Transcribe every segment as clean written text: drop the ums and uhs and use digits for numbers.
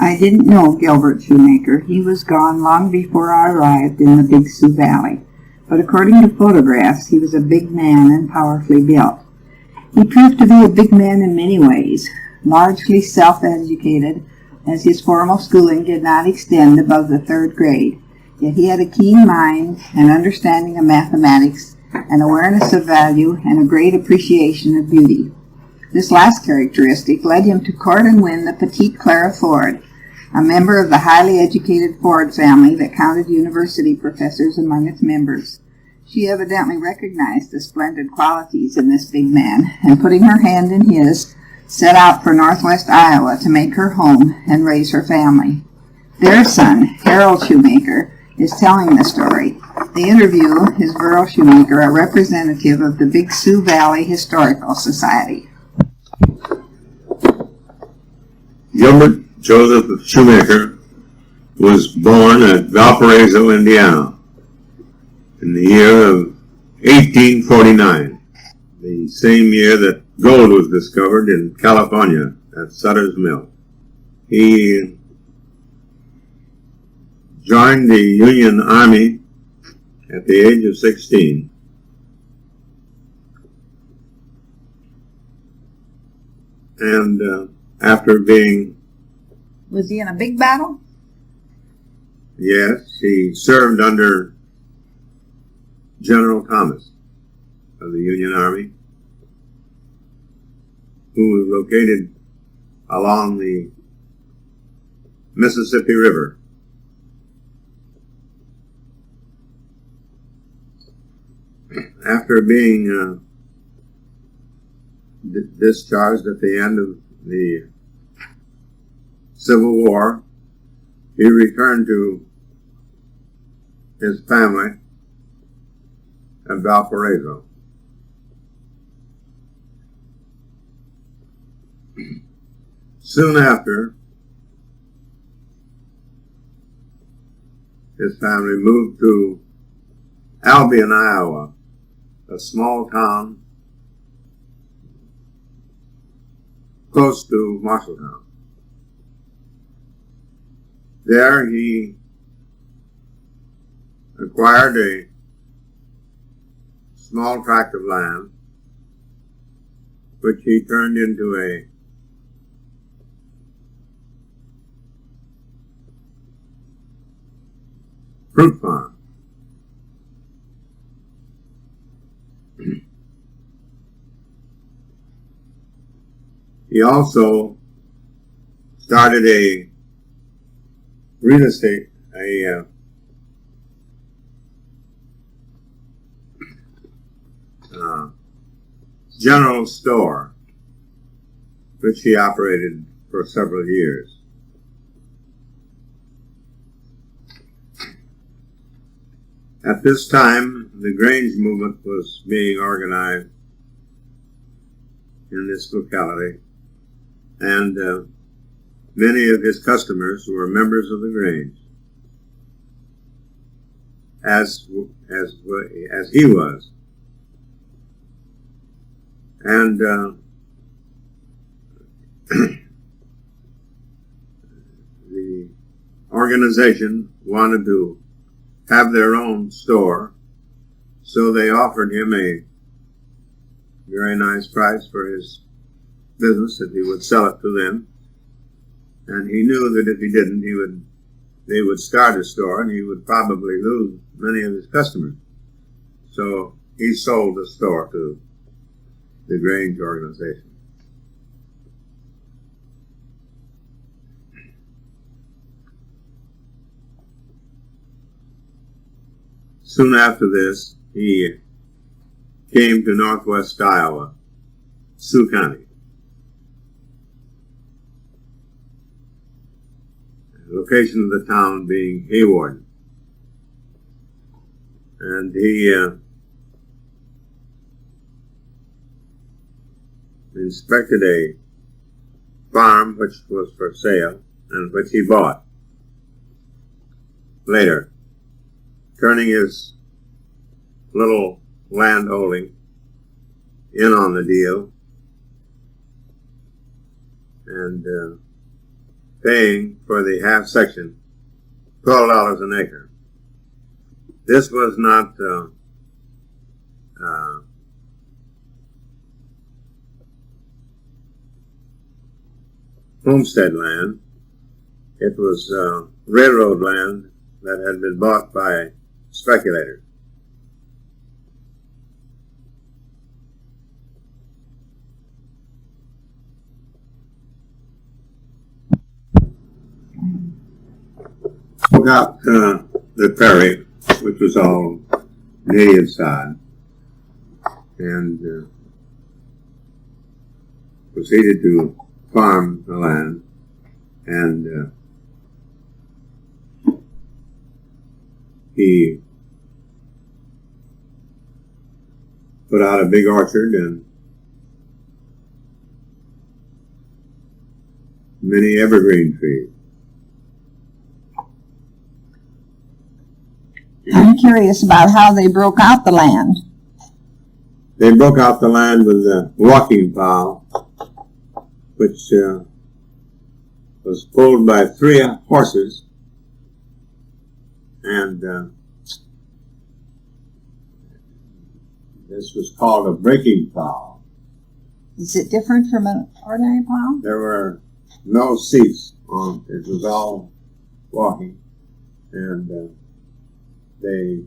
I didn't know Gilbert Shoemaker. He was gone long before I arrived in the Big Sioux Valley. But according to photographs, he was a big man and powerfully built. He proved to be a big man in many ways, largely self-educated, as his formal schooling did not extend above the 3rd grade. Yet he had a keen mind, an understanding of mathematics, an awareness of value, and a great appreciation of beauty. This last characteristic led him to court and win the petite Clara Ford, a member of the highly educated Ford family that counted university professors among its members. She evidently recognized the splendid qualities in this big man, and putting her hand in his, set out for northwest Iowa to make her home and raise her family. Their son, Harold Shoemaker, is telling the story. The interview is Verl Shoemaker, a representative of the Big Sioux Valley Historical Society. Gilbert Joseph Shoemaker was born at Valparaiso, Indiana, in the year of 1849, the same year that gold was discovered in California at Sutter's Mill. He joined the Union Army at the age of 16. And after being... Was he in a big battle? Yes, he served under General Thomas of the Union Army, who was located along the Mississippi River. After being discharged at the end of the Civil War, he returned to his family at Valparaiso. Soon after, his family moved to Albion, Iowa, a small town close to Marshalltown. There he acquired a small tract of land, which he turned into a fruit farm. He also started a real estate, general store, which he operated for several years. At this time, the Grange movement was being organized in this locality, and many of his customers were members of the Grange, as he was. And the organization wanted to have their own store, so they offered him a very nice price for his business if he would sell it to them. And he knew that if he didn't, they would start a store and he would probably lose many of his customers. So he sold the store to the Grange organization. Soon after this, he came to northwest Iowa, Sioux County. The location of the town being Hawarden. And he inspected a farm which was for sale and which he bought later, turning his little land holding in on the deal and paying for the half section $12 an acre. This was not homestead land. It was railroad land that had been bought by speculators. Took out the prairie, which was all native sod, and proceeded to farm the land, and he put out a big orchard and many evergreen trees. I'm curious about how they broke out the land. They broke out the land with a walking plow, which was pulled by 3 horses, and this was called a breaking plow. Is it different from an ordinary plow? There were no seats on it. It was all walking, and they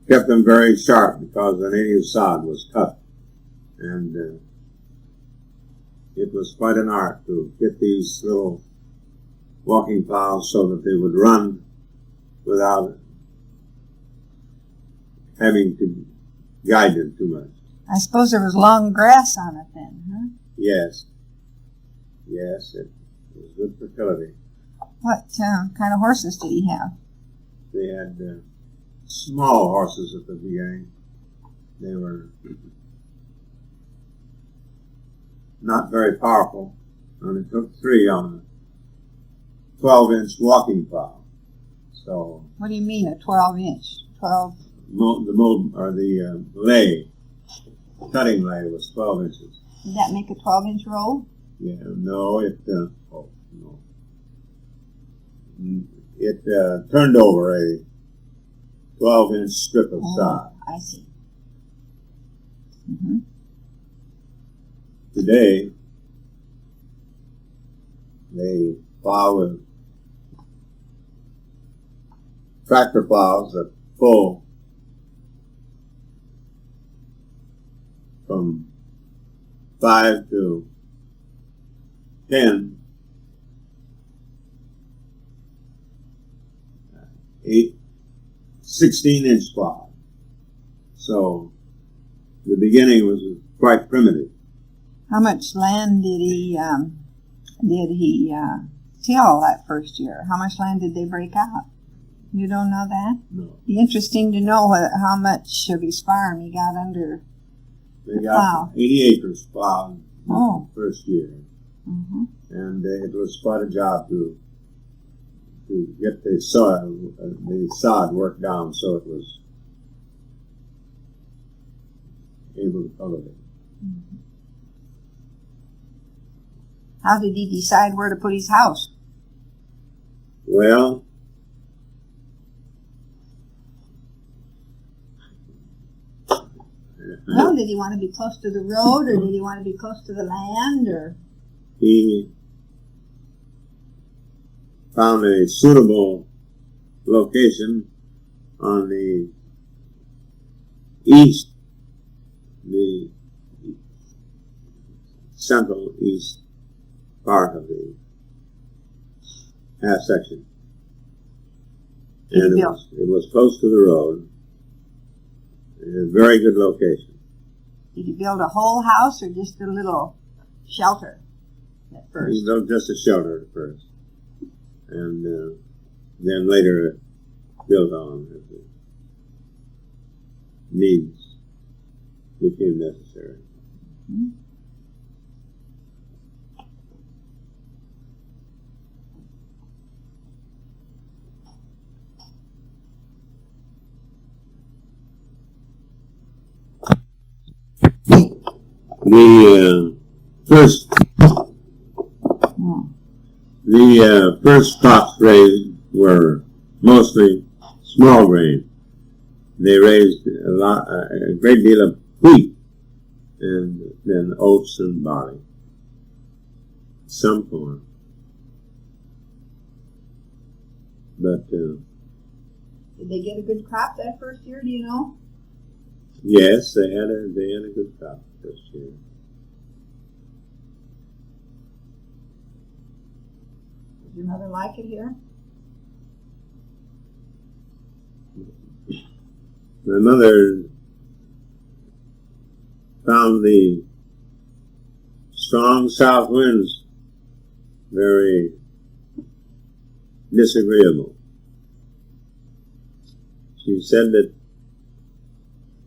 kept them very sharp because the native sod was tough, and it was quite an art to get these little walking plows so that they would run without having to guide them too much. I suppose there was long grass on it then, huh? Yes. Yes, it was good fertility. What kind of horses did he have? They had small horses at the beginning. They were not very powerful, and it took 3 on a 12-inch walking plow. So What do you mean a 12-inch? 12? The lay, cutting lay was 12 inches. Did that make a 12-inch roll? Yeah, no, it turned over a 12-inch strip of sod. I see. Mm-hmm. Today, they plow with tractor plows that pull from 5 to 10, 8, 16-inch plow. So the beginning was quite primitive. How much land did he till that first year? How much land did they break out? You don't know that? No. It'd be interesting to know how much of his farm he got under They the got plow. 80 acres plowed Oh. the first year. Mm-hmm. And it was quite a job to get the sod worked down so it was able to cultivate. Mm-hmm. How did he decide where to put his house? Well, Well, did he want to be close to the road, or did he want to be close to the land, or? he found a suitable location on the east, the central east part of the half section. And it was close to the road. A very good location. Did he build a whole house or just a little shelter at first? He built just a shelter at first. And then later built on as the needs became necessary. Mm-hmm. The first crops raised were mostly small grain. They raised a great deal of wheat, and then oats and barley. Some corn. But Did they get a good crop that first year? Do you know? yes, they had a good crop this year. Did your mother like it here? My mother found the strong south winds very disagreeable. She said that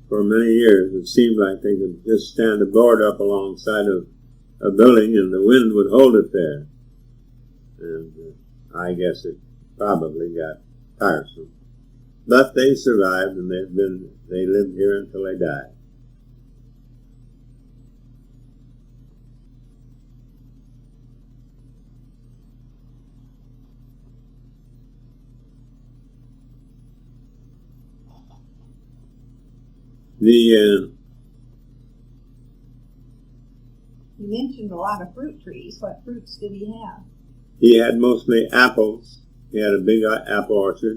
for many years it seemed like they could just stand a board up alongside of a building and the wind would hold it there. And I guess it probably got tiresome. But they survived, and they lived here until they died. You mentioned a lot of fruit trees. What fruits did he have? He had mostly apples. He had a big apple orchard.